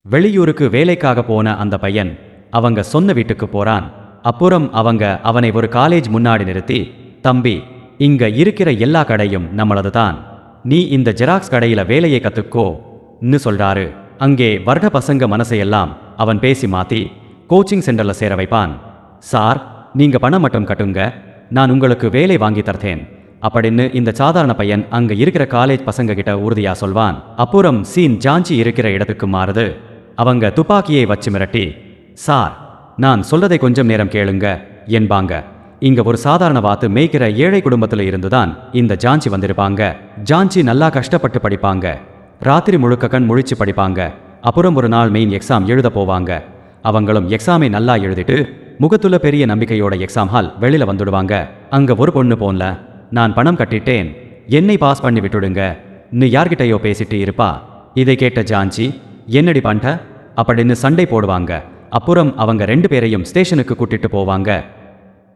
வெளியூருக்கு வேலைக்காக போன அந்த பையன் அவங்க சொந்த வீட்டுக்கு போறான். அப்புறம் அவங்க அவனை ஒரு காலேஜ் முன்னாடி நிறுத்தி, தம்பி, இங்க இருக்கிற எல்லா கடையும் நம்மளது தான், நீ இந்த ஜெராக்ஸ் கடையில வேலையை கத்துக்கோன்னு சொல்றாரு. அங்கே வர்ற பசங்க மனசையெல்லாம் அவன் பேசி மாத்தி கோச்சிங் சென்டர்ல சேர வைப்பான். சார், நீங்க பணம் மட்டும் கட்டுங்க, நான் உங்களுக்கு வேலை வாங்கி தர்த்தேன் அப்படின்னு இந்த சாதாரண பையன் அங்க இருக்கிற காலேஜ் பசங்க கிட்ட உறுதியா சொல்வான். அப்புறம் சீன் ஜான்சி இருக்கிற இடத்துக்கு மாறுது. அவங்க துப்பாக்கியை வச்சு மிரட்டி, சார், நான் சொல்றதை கொஞ்சம் நேரம் கேளுங்க என்பாங்க. இங்க ஒரு சாதாரண வாத்து மேய்க்கிற ஏழை குடும்பத்துல இருந்துதான் இந்த ஜான்சி வந்திருப்பாங்க. ஜான்சி நல்லா கஷ்டப்பட்டு படிப்பாங்க, ராத்திரி முழுக்க கண் முழிச்சு படிப்பாங்க. அப்புறம் ஒரு நாள் மெயின் எக்ஸாம் எழுத போவாங்க. அவங்களும் எக்ஸாமை நல்லா எழுதிட்டு முகத்துல பெரிய நம்பிக்கையோட எக்ஸாம் ஹால் வெளியில வந்துடுவாங்க. அங்க ஒரு பொண்ணு போன்ல, நான் பணம் கட்டிட்டேன், என்னை பாஸ் பண்ணி விட்டுடுங்க நீ யார்கிட்டயோ பேசிட்டு இருப்பா. இதை கேட்ட ஜான்சி, என்னடி பண்ணிட்ட அப்படின்னு சண்டை போடுவாங்க. அப்புறம் அவங்க 2 பேரையும் ஸ்டேஷனுக்கு கூட்டிட்டு போவாங்க.